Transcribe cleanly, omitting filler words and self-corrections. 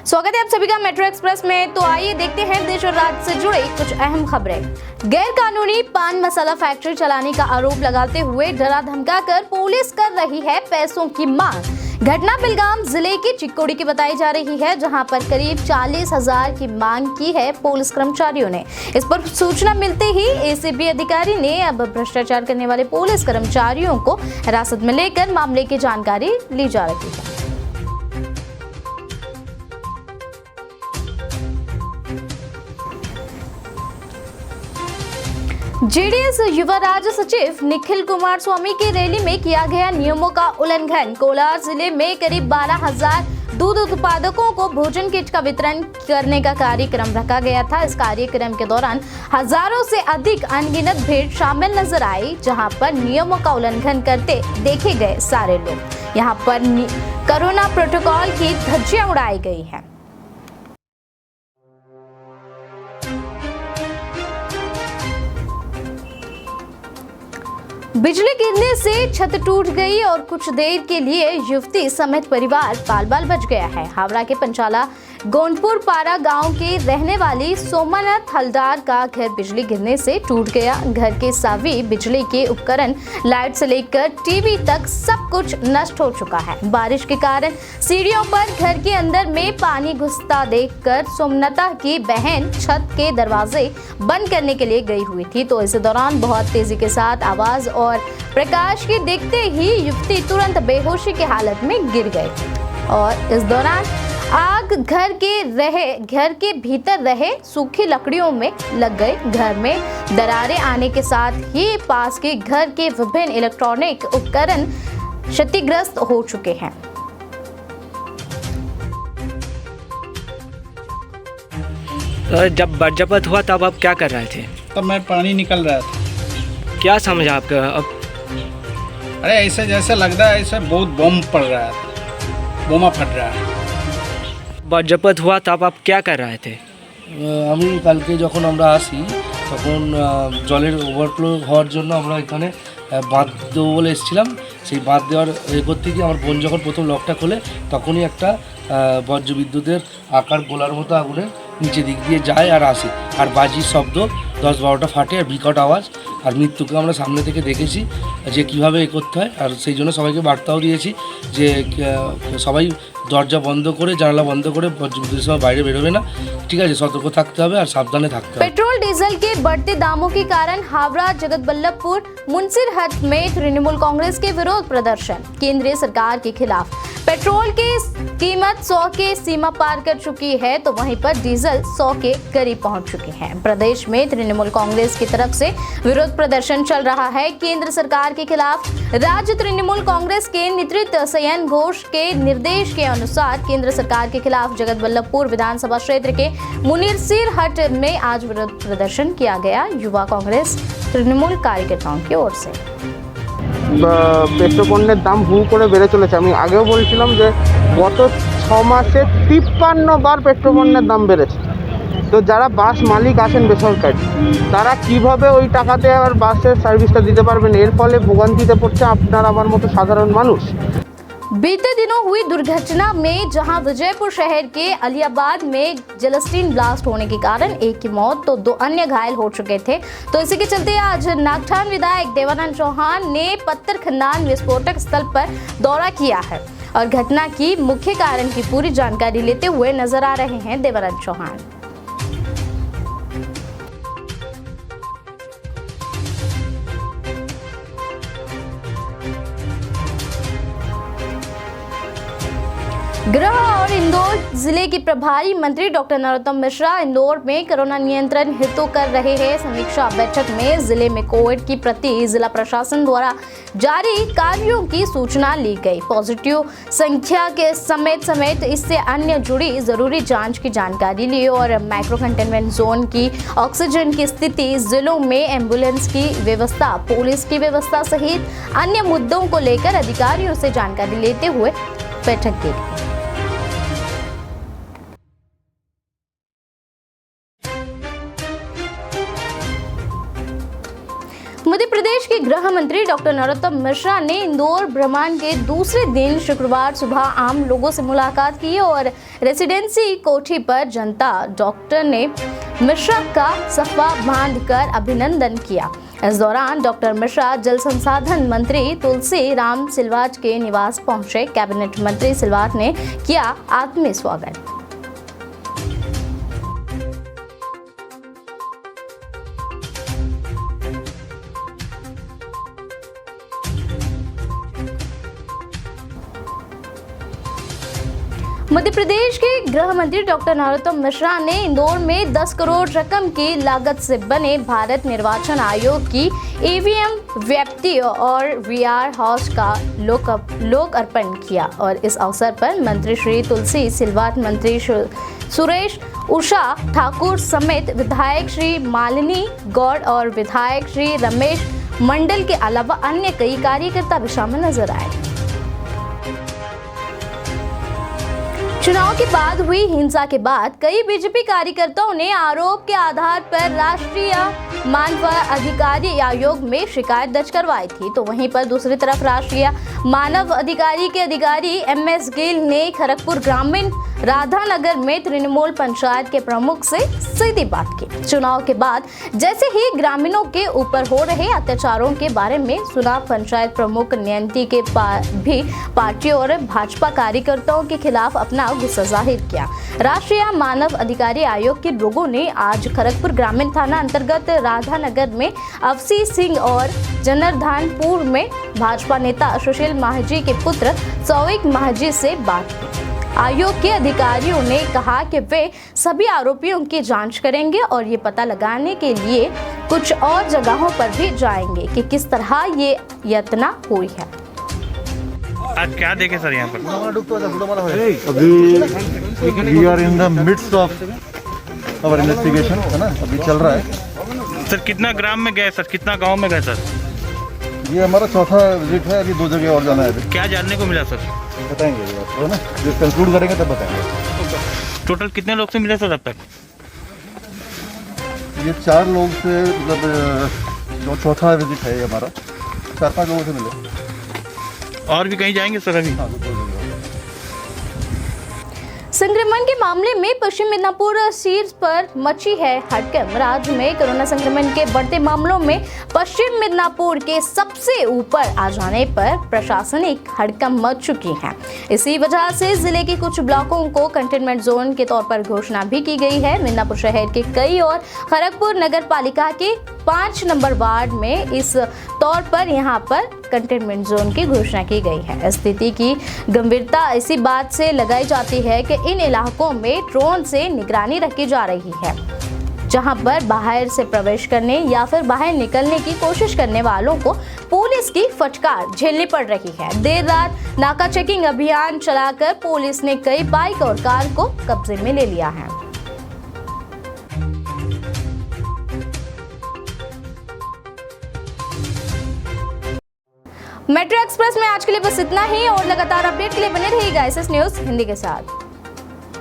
स्वागत है आप सभी का मेट्रो एक्सप्रेस में। तो आइए देखते हैं देश और राज्य से जुड़े कुछ अहम खबरें। गैर कानूनी पान मसाला फैक्ट्री चलाने का आरोप लगाते हुए डरा धमकाकर पुलिस कर रही है पैसों की मांग। घटना बेलगाम जिले की चिक्कोड़ी की बताई जा रही है, जहां पर करीब 40,000 की मांग की है पुलिस कर्मचारियों ने। इस पर सूचना मिलते ही एसीबी अधिकारी ने अब भ्रष्टाचार करने वाले पुलिस कर्मचारियों को हिरासत में लेकर मामले की जानकारी ली जा रही है। जेडीएस युवा राज्य सचिव निखिल कुमार स्वामी की रैली में किया गया नियमों का उल्लंघन। कोलार जिले में करीब 12,000 दूध उत्पादकों को भोजन किट का वितरण करने का कार्यक्रम रखा गया था। इस कार्यक्रम के दौरान हजारों से अधिक अनगिनत भीड़ शामिल नजर आई, जहां पर नियमों का उल्लंघन करते देखे गए सारे लोग। यहां पर कोरोना प्रोटोकॉल की धज्जियां उड़ाई गई हैं। बिजली गिरने से छत टूट गई और कुछ देर के लिए युवती समेत परिवार बाल-बाल बच गया है। हावड़ा के पंचाला गोंडपुर पारा गांव के रहने वाली सोमानाथ हलदार का घर बिजली गिरने से टूट गया। घर के सभी बिजली के उपकरण, लाइट से लेकर टीवी तक सब कुछ नष्ट हो चुका है। बारिश के कारण सीढ़ियों पर घर के अंदर में पानी घुसता देखकर सोमनाथा की बहन छत के दरवाजे बंद करने के लिए गई हुई थी, तो इस दौरान बहुत तेजी के साथ आवाज और प्रकाश के देखते ही युवती तुरंत बेहोशी की हालत में गिर गई और इस दौरान आग घर के भीतर रहे सूखी लकड़ियों में लग गई। घर में दरारें आने के साथ ही पास के घर के विभिन्न इलेक्ट्रॉनिक उपकरण क्षतिग्रस्त हो चुके हैं। जब वज्रपात हुआ तब आप क्या कर रहे थे? तब मैं पानी निकल रहा था। क्या समझा आपका? अब अरे ऐसे जैसे लग रहा है ऐसे बहुत बम पड़ रहा है, বোমা फट रहा है। वज्रपात हुआ तब आप क्या कर रहे थे? আমি কালকে যখন আমরা আসি তখন জলের ওভারফ্লো হওয়ার জন্য আমরা এখানে বাঁধ দেবো বলে এসেছিলাম। সেই বাঁধ দেওয়ার করতে গিয়ে আমার বোন যখন প্রথম লকটা খোলে তখনই একটা বজ্র বিদ্যুতের আকার গোলার মতো আগুনের নিচে দিক দিয়ে যায় আর আসে, আর বাজির শব্দ 10-12টা ফাটে আর বিকট আওয়াজ। আর মৃত্যুকে আমরা সামনে থেকে দেখেছি যে কীভাবে করতে হয়, আর সেই জন্য সবাইকে বার্তাও দিয়েছি যে সবাই দরজা বন্ধ করে জানালা বন্ধ করে বজ্রবিদ্যুতের সময় বাইরে বেরোবে না, ঠিক আছে? সতর্ক থাকতে হবে আর সাবধানে থাকতে হবে। पेट्रोल डीजल के बढ़ते दामों के कारण हावड़ा जगतबल्लभपुर मुंसिरहट में तृणमूल कांग्रेस के विरोध प्रदर्शन। केंद्रीय सरकार के खिलाफ पेट्रोल की कीमत 100 के सीमा पार कर चुकी है, तो वहीं पर डीजल 100 के करीब पहुंच चुके हैं। प्रदेश में तृणमूल कांग्रेस की तरफ से विरोध प्रदर्शन चल रहा है। केंद्र सरकार के खिलाफ राज्य तृणमूल कांग्रेस के नेतृत्व सयन घोष के निर्देश के अनुसार केंद्र सरकार के खिलाफ जगतबल्लभपुर विधानसभा क्षेत्र के मुनीरसिरहट में आज विरोध प्रदर्शन किया गया। युवा कांग्रेस तृणमूल कार्यकर्ताओं की ओर से পেট্রোপণ্যের দাম হু করে বেড়ে চলেছে। আমি আগেও বলছিলাম যে গত 6 মাসে 53 বার পেট্রোপণ্যের দাম বেড়েছে। তো যারা বাস মালিক আছেন বেসরকারি, তারা কিভাবে ওই টাকাতে আবার বাসের সার্ভিসটা দিতে পারবেন? এর ফলে ভোগান্তিতে পড়ছে আপনার আমার মতো সাধারণ মানুষ। बीते दिनों हुई दुर्घटना में जहां विजयपुर शहर के अलियाबाद में जलस्टीन ब्लास्ट होने के कारण एक की मौत तो 2 अन्य घायल हो चुके थे, तो इसी के चलते आज नागठान विधायक देवानंद चौहान ने पत्थर खनन विस्फोटक स्थल पर दौरा किया है और घटना की मुख्य कारण की पूरी जानकारी लेते हुए नजर आ रहे हैं देवानंद चौहान। गृह और इंदौर जिले के प्रभारी मंत्री डॉक्टर नरोत्तम मिश्रा इंदौर में कोरोना नियंत्रण हेतु कर रहे हैं समीक्षा बैठक में जिले में कोविड की प्रति जिला प्रशासन द्वारा जारी कार्यों की सूचना ली गई। पॉजिटिव संख्या के समेत इससे अन्य जुड़ी जरूरी जांच की जानकारी ली और माइक्रो कंटेनमेंट जोन की ऑक्सीजन की स्थिति, जिलों में एम्बुलेंस की व्यवस्था, पुलिस की व्यवस्था सहित अन्य मुद्दों को लेकर अधिकारियों से जानकारी लेते हुए बैठक की। मध्य प्रदेश के गृह मंत्री डॉक्टर नरोत्तम मिश्रा ने इंदौर भ्रमण के दूसरे दिन शुक्रवार सुबह आम लोगों से मुलाकात की और रेसिडेंसी कोठी पर जनता डॉक्टर ने मिश्रा का सफा बांधकर अभिनंदन किया। इस दौरान डॉक्टर मिश्रा जल संसाधन मंत्री तुलसी राम सिलवाट के निवास पहुंचे। कैबिनेट मंत्री सिलवाट ने किया आत्मीय स्वागत। मध्य प्रदेश के गृह मंत्री डॉक्टर नरोत्तम मिश्रा ने इंदौर में 10 करोड़ रकम की लागत से बने भारत निर्वाचन आयोग की ईवीएम व्याप्ति और वीआर हाउस का लोकार्पण किया और इस अवसर पर मंत्री श्री तुलसी सिलवाट, मंत्री सुरेश उषा ठाकुर समेत विधायक श्री मालिनी गौड़ और विधायक श्री रमेश मंडल के अलावा अन्य कई कार्यकर्ता भी शामिल नजर आए। चुनाव के बाद हुई हिंसा के बाद कई बीजेपी कार्यकर्ताओं ने आरोप के आधार पर राष्ट्रीय मानव अधिकारी आयोग में शिकायत दर्ज करवाई थी। तो वहीं पर दूसरी तरफ राष्ट्रीय मानव अधिकारी के अधिकारी MS गिल ने खड़गपुर ग्रामीण राधानगर में तृणमूल पंचायत के प्रमुख से सीधी बात की। चुनाव के बाद जैसे ही ग्रामीणों के ऊपर हो रहे अत्याचारों के बारे में सुना, पंचायत प्रमुख नयंती के भी पार्टी और भाजपा कार्यकर्ताओं के खिलाफ अपना गुस्सा जाहिर किया। राष्ट्रीय मानव अधिकारी आयोग के लोगों ने आज खड़गपुर ग्रामीण थाना अंतर्गत राधानगर में अवसी सिंह और जनार्दनपुर में भाजपा नेता सुशील महाजी के पुत्र सौविक महाजी से बात की। आयोग के अधिकारियों ने कहा कि वे सभी आरोपियों की जांच करेंगे और ये पता लगाने के लिए कुछ और जगहों पर भी जाएंगे कि किस तरह ये यातना हुई है। आज क्या देखे सर यहाँ पर? अभी we are in the midst of our investigation, है ना, अभी चल रहा है। सर कितना ग्राम में गए सर, कितना गांव में गए सर? ये हमारा चौथा विजिट है, अभी 2 जगह और जाना है। अभी क्या जानने को मिला सर? बताएंगे आपको, ना, जब कंक्लूड करेंगे तब बताएंगे। टोटल कितने लोग से मिले सर अब तक? ये 4 लोग से, मतलब जो चौथा विजिट है ये हमारा, 4-5 लोगों से मिले। और भी कहीं जाएंगे सर अभी? संक्रमण के मामले में पश्चिम मिदनापुर शीर्ष पर मची है हड़कंप। राज्य में कोरोना संक्रमण के बढ़ते मामलों में पश्चिम मिदनापुर के सबसे ऊपर आ जाने पर प्रशासनिक हड़कंप मच चुकी है। इसी वजह से जिले के कुछ ब्लॉकों को कंटेनमेंट जोन के तौर पर घोषणा भी की गई है। मिदनापुर शहर के कई और खड़गपुर नगर पालिका के 5 नंबर वार्ड में इस तौर पर यहां पर कंटेनमेंट जोन की घोषणा की गई है। स्थिति की गंभीरता इसी बात से लगाई जाती है कि इन इलाकों में ड्रोन से निगरानी रखी जा रही है, जहां पर बाहर से प्रवेश करने या फिर बाहर निकलने की कोशिश करने वालों को पुलिस की फटकार झेलनी पड़ रही है। देर रात नाका चेकिंग अभियान चलाकर पुलिस ने कई बाइक और कार को कब्जे में ले लिया है। मेट्रो एक्सप्रेस में आज के लिए बस इतना ही और लगातार अपडेट के लिए बने रहिएगा SS न्यूज़ हिंदी के साथ।